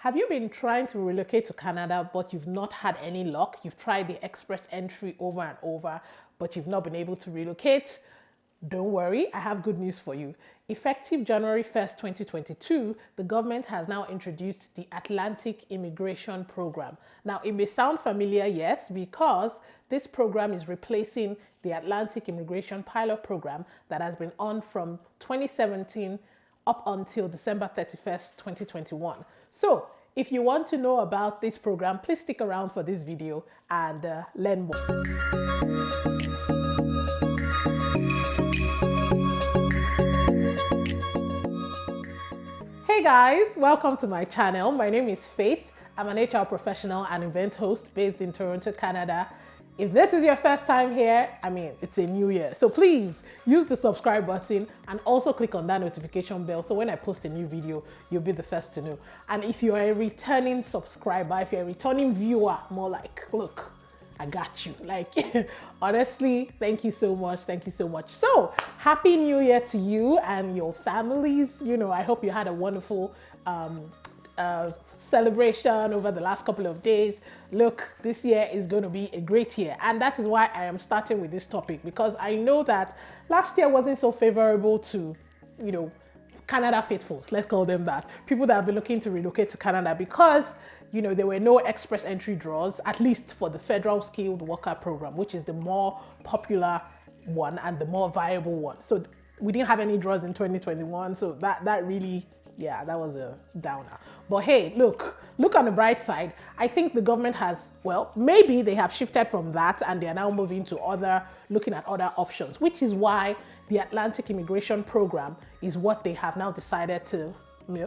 Have you been trying to relocate to Canada, but you've not had any luck? You've tried the express entry over and over, but you've not been able to relocate? Don't worry, I have good news for you. Effective January 1st, 2022, the government has now introduced the Atlantic Immigration Program. Now, it may sound familiar, yes, because this program is replacing the Atlantic Immigration Pilot Program that has been on from 2017 up until December 31st, 2021. So, if you want to know about this program, please stick around for this video and learn more. Hey guys, welcome to my channel. My name is Faith. I'm an HR professional and event host based in Toronto, Canada. If this is your first time here, it's a new year. So please use the subscribe button and also click on that notification bell. So when I post a new video, you'll be the first to know. And if you're a returning subscriber, if you're a returning viewer, more like, look, I got you. Like, honestly, thank you so much. Thank you so much. So happy new year to you and your families. I hope you had a wonderful celebration over the last couple of days. Look, this year is going to be a great year. And that is why I am starting with this topic, because I know that last year wasn't so favorable to, Canada faithfuls, let's call them that. People that have been looking to relocate to Canada because, there were no express entry draws, at least for the federal skilled worker program, which is the more popular one and the more viable one. So we didn't have any draws in 2021. So that really, that was a downer. But hey, look on the bright side. I think the government has, maybe they have shifted from that and they are now moving to looking at other options, which is why the Atlantic Immigration Program is what they have now decided to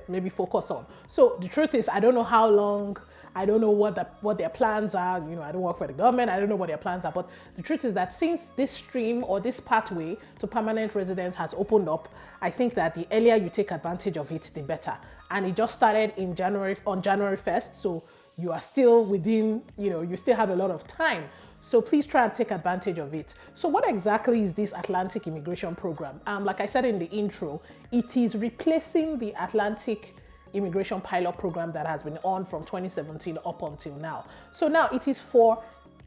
maybe focus on. So the truth is, I don't know how long, I don't know what their plans are. I don't work for the government. I don't know what their plans are. But the truth is that since this stream or this pathway to permanent residence has opened up, I think that the earlier you take advantage of it, the better. And it just started on January 1st. So you are still within, you still have a lot of time. So please try and take advantage of it. So what exactly is this Atlantic Immigration Program? Like I said in the intro, it is replacing the Atlantic Immigration Pilot Program that has been on from 2017 up until now. So now it is for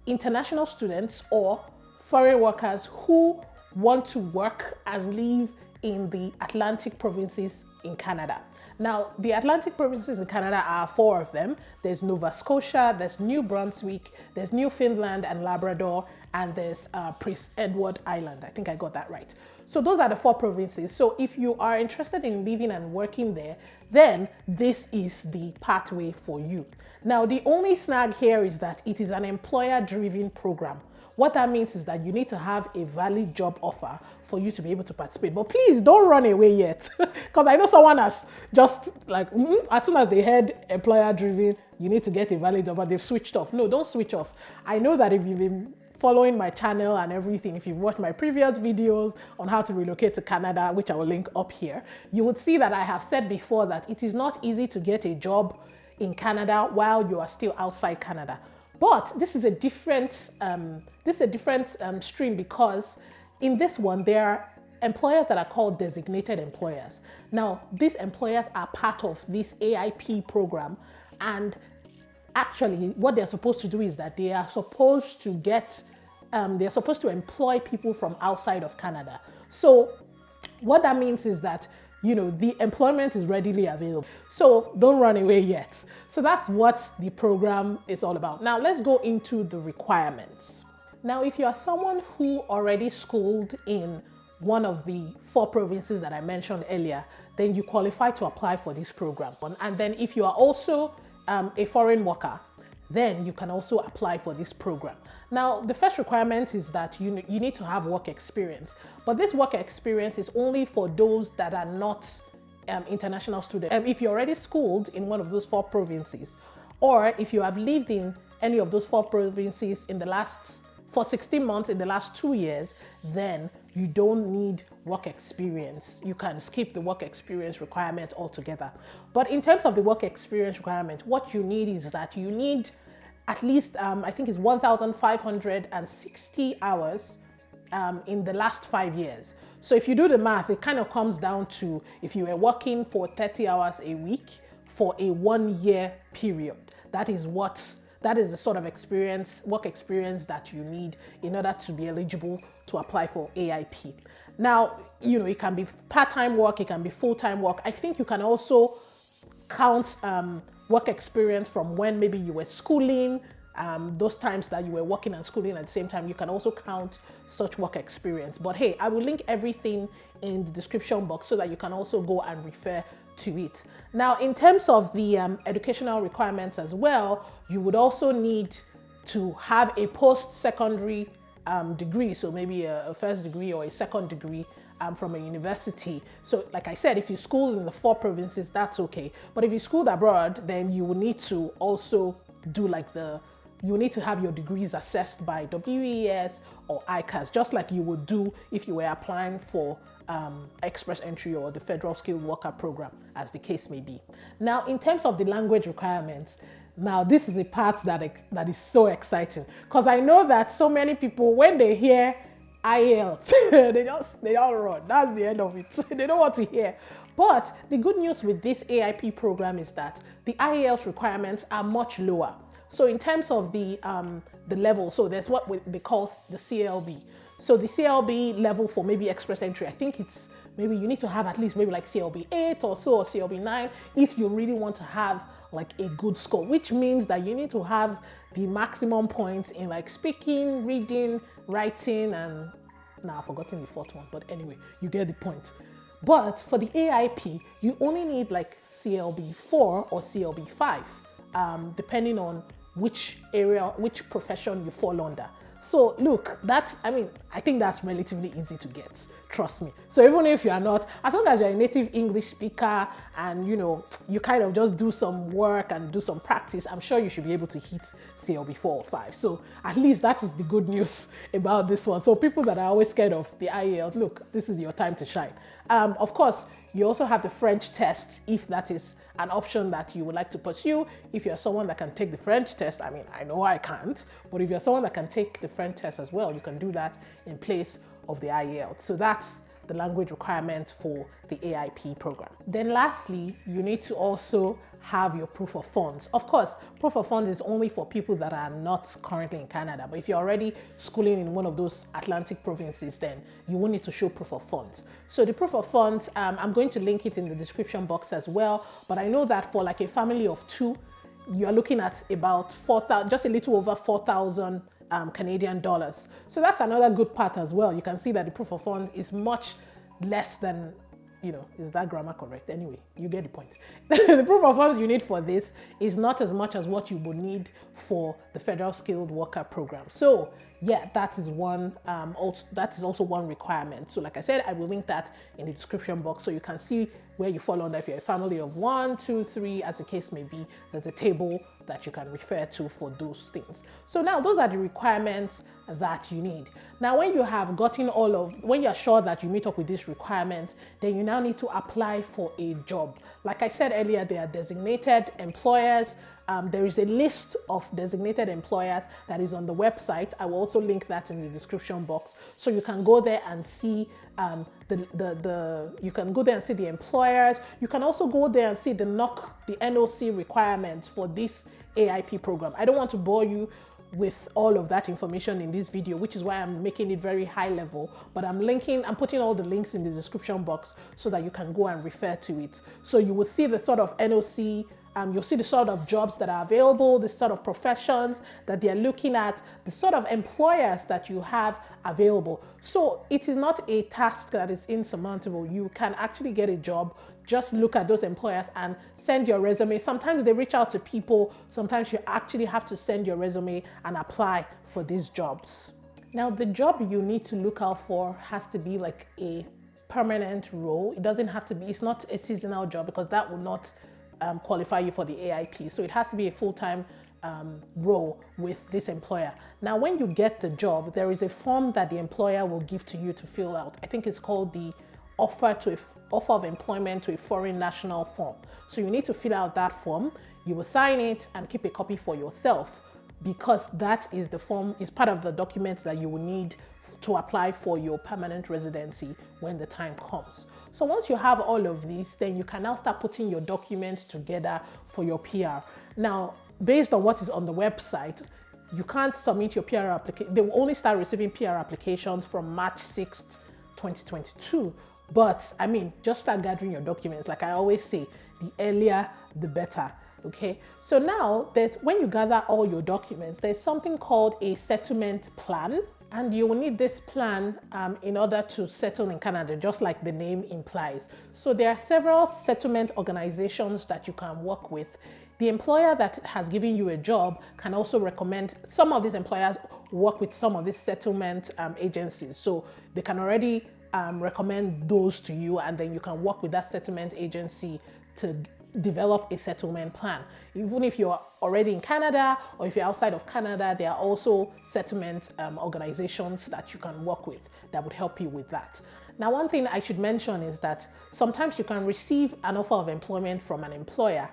international students or foreign workers who want to work and live in the Atlantic provinces in Canada. Now, the Atlantic provinces in Canada are 4 of them. There's Nova Scotia, there's New Brunswick, there's Newfoundland and Labrador, and there's Prince Edward Island. I think I got that right. So those are the 4 provinces. So if you are interested in living and working there, then this is the pathway for you. Now, the only snag here is that it is an employer-driven program. What that means is that you need to have a valid job offer for you to be able to participate. But please don't run away yet, because I know someone has just like, as soon as they heard employer-driven, you need to get a valid job, but they've switched off. No, don't switch off. I know that if you've been following my channel and everything, if you've watched my previous videos on how to relocate to Canada, which I will link up here, you would see that I have said before that it is not easy to get a job in Canada while you are still outside Canada. But this is a different stream, because in this one, there are employers that are called designated employers. Now, these employers are part of this AIP program, and actually what they're supposed to do is that they are supposed to they're supposed to employ people from outside of Canada. So what that means is that, the employment is readily available. So don't run away yet. So that's what the program is all about. Now let's go into the requirements. Now, if you are someone who already schooled in one of the 4 provinces that I mentioned earlier, then you qualify to apply for this program. And then if you are also a foreign worker, then you can also apply for this program. Now, the first requirement is that you need to have work experience. But this work experience is only for those that are not international students. If you're already schooled in one of those 4 provinces, or if you have lived in any of those 4 provinces for 16 months in the last 2 years, then you don't need work experience. You can skip the work experience requirement altogether. But in terms of the work experience requirement, what you need is that you need at least, I think it's 1,560 hours in the last 5 years. So if you do the math, it kind of comes down to, if you were working for 30 hours a week for a 1 year period. That is the sort of work experience that you need in order to be eligible to apply for AIP. Now, it can be part-time work, it can be full-time work. I think you can also count work experience from when maybe you were schooling, those times that you were working and schooling at the same time. You can also count such work experience. But hey, I will link everything in the description box so that you can also go and refer to it. Now, in terms of the educational requirements as well, you would also need to have a post-secondary degree, so maybe a first degree or a second degree from a university. So like I said, if you school in the 4 provinces, that's okay. But if you schooled abroad, then you will need to also do you need to have your degrees assessed by WES or ICAS, just like you would do if you were applying for Express Entry or the Federal Skilled Worker Program, as the case may be. Now, in terms of the language requirements, now this is a part that is so exciting, because I know that so many people, when they hear IELTS, they all run. That's the end of it. They don't want to hear. But the good news with this AIP program is that the IELTS requirements are much lower. So in terms of the level, so there's what they call the CLB. So the CLB level for maybe Express Entry, I think it's maybe you need to have at least maybe like CLB 8 or so, or CLB 9, if you really want to have like a good score, which means that you need to have the maximum points in like speaking, reading, writing, and I've forgotten the 4th one, but anyway, you get the point. But for the AIP, you only need like CLB 4 or CLB 5, depending on which profession you fall under. So look, I think that's relatively easy to get, trust me. So even if you are not, as long as you're a native English speaker and you kind of just do some work and do some practice, I'm sure you should be able to hit CLB 4 or 5. So at least that is the good news about this one. So people that are always scared of the IELTS, look, this is your time to shine. Of course, you also have the French test, if that is an option that you would like to pursue. If you're someone that can take the French test, I know I can't, but if you're someone that can take the French test as well, you can do that in place of the IELTS. So that's the language requirement for the AIP program. Then lastly, you need to also have your proof of funds. Of course, proof of funds is only for people that are not currently in Canada, but if you're already schooling in one of those Atlantic provinces, then you will need to show proof of funds. So the proof of funds, I'm going to link it in the description box as well, but I know that for like a family of 2, you're looking at about 4,000, just a little over 4,000 Canadian dollars. So that's another good part as well. You can see that the proof of funds is much less than, is that grammar correct? Anyway, you get the point. The proof of funds you need for this is not as much as what you would need for the Federal Skilled Worker Program. So yeah, that is also one requirement. So like I said, I will link that in the description box so you can see where you fall under. If you're a family of 1, 2, 3, as the case may be, there's a table that you can refer to for those things. So now those are the requirements that you need. Now, when you have gotten when you're sure that you meet up with these requirements, then you now need to apply for a job. Like I said earlier, there are designated employers. There is a list of designated employers that is on the website. I will also link that in the description box, so you can go there and see you can go there and see the employers. You can also go there and see the NOC requirements for this AIP program. I don't want to bore you with all of that information in this video, which is why I'm making it very high level, but I'm putting all the links in the description box so that you can go and refer to it. So you will see the sort of NOC, you'll see the sort of jobs that are available, the sort of professions that they're looking at, the sort of employers that you have available. So it is not a task that is insurmountable. You can actually get a job. Just look at those employers and send your resume. Sometimes they reach out to people. Sometimes you actually have to send your resume and apply for these jobs. Now, the job you need to look out for has to be like a permanent role. It doesn't have to be, it's not a seasonal job, because that will not qualify you for the AIP. So it has to be a full-time role with this employer. Now, when you get the job, there is a form that the employer will give to you to fill out. I think it's called the offer of employment to a foreign national form. So you need to fill out that form. You will sign it and keep a copy for yourself, because that is the form, is part of the documents that you will need to apply for your permanent residency when the time comes. So once you have all of these, then you can now start putting your documents together for your PR. Now, based on what is on the website, you can't submit your PR application. They will only start receiving PR applications from March 6th, 2022. But I mean, just start gathering your documents. Like I always say, the earlier, the better. Okay. So now when you gather all your documents, there's something called a settlement plan. And you will need this plan in order to settle in Canada, just like the name implies. So there are several settlement organizations that you can work with. The employer that has given you a job can also recommend, some of these employers work with some of these settlement agencies. So they can already recommend those to you, and then you can work with that settlement agency to develop a settlement plan. Even if you're already in Canada or if you're outside of Canada, there are also settlement organizations that you can work with that would help you with that. Now, one thing I should mention is that sometimes you can receive an offer of employment from an employer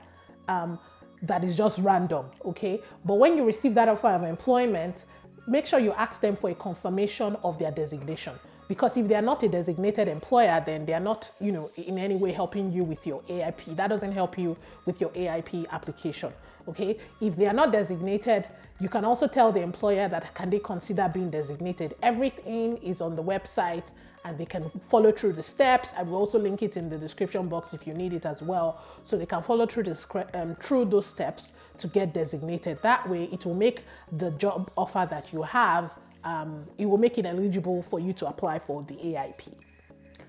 that is just random, okay? But when you receive that offer of employment, make sure you ask them for a confirmation of their designation. Because if they are not a designated employer, then they are not, in any way helping you with your AIP. That doesn't help you with your AIP application, okay? If they are not designated, you can also tell the employer that can they consider being designated. Everything is on the website and they can follow through the steps. I will also link it in the description box if you need it as well. So they can follow through those steps to get designated. That way it will make the job offer that you have it will make it eligible for you to apply for the AIP.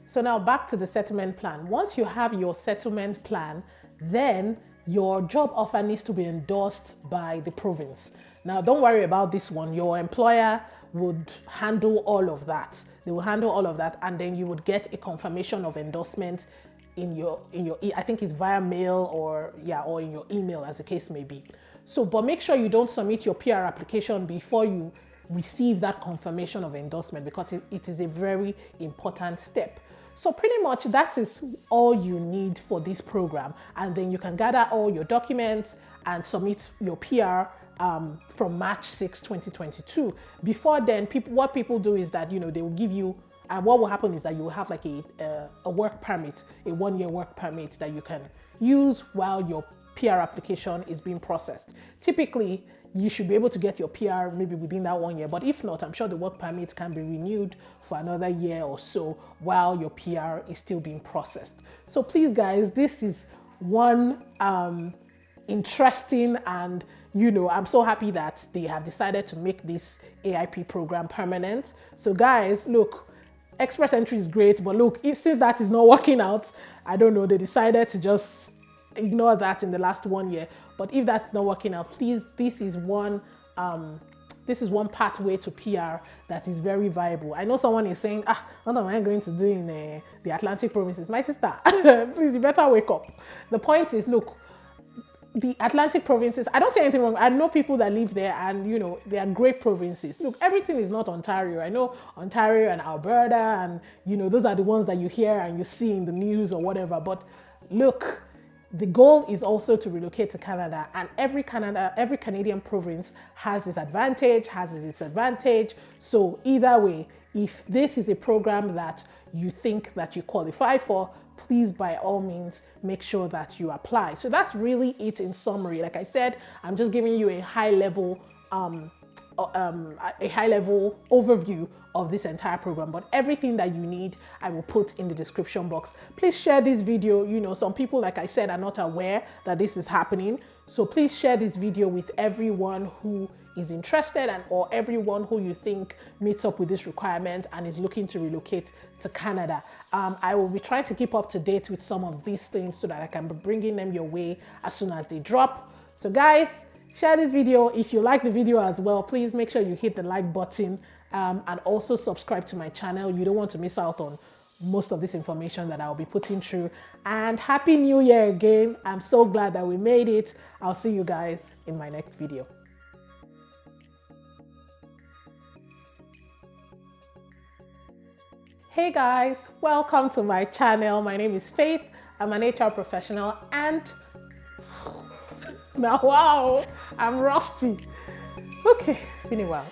So now back to the settlement plan. Once you have your settlement plan, then your job offer needs to be endorsed by the province. Now, don't worry about this one. Your employer would handle all of that. They will handle all of that, and then you would get a confirmation of endorsement in your I think it's via mail or in your email, as the case may be. So, but make sure you don't submit your PR application before you receive that confirmation of endorsement, because it is a very important step. So pretty much that is all you need for this program, and then you can gather all your documents and submit your PR from March 6, 2022. Before then, what people do is that they will give you, and what will happen is that you will have like a work permit, a 1-year work permit that you can use while your PR application is being processed. Typically, you should be able to get your PR maybe within that 1 year. But if not, I'm sure the work permit can be renewed for another year or so while your PR is still being processed. So please, guys, this is one interesting, and I'm so happy that they have decided to make this AIP program permanent. So guys, look, express entry is great, but look, since that is not working out, I don't know, they decided to just ignore that in the last 1 year. But if that's not working out, please, this is one pathway to PR that is very viable. I know someone is saying, what am I going to do in the Atlantic provinces? My sister, please, you better wake up. The point is, look, the Atlantic provinces, I don't see anything wrong. I know people that live there, and they are great provinces. Look, everything is not Ontario. I know Ontario and Alberta, and those are the ones that you hear and you see in the news or whatever. But look, the goal is also to relocate to Canada, and every Canadian province has its advantage, has its disadvantage. So either way, if this is a program that you think that you qualify for, please, by all means, make sure that you apply. So that's really it in summary. Like I said, I'm just giving you a high-level overview of this entire program, but everything that you need, I will put in the description box. Please share this video. Some people, like I said, are not aware that this is happening. So please share this video with everyone who is interested or everyone who you think meets up with this requirement and is looking to relocate to Canada. I will be trying to keep up to date with some of these things so that I can be bringing them your way as soon as they drop. So guys, share this video. If you like the video as well, please make sure you hit the like button and also subscribe to my channel. You don't want to miss out on most of this information that I'll be putting through. And Happy New Year again. I'm so glad that we made it. I'll see you guys in my next video. Hey guys, welcome to my channel. My name is Faith. I'm an HR professional, and now, wow, I'm rusty. Okay, it's been a while.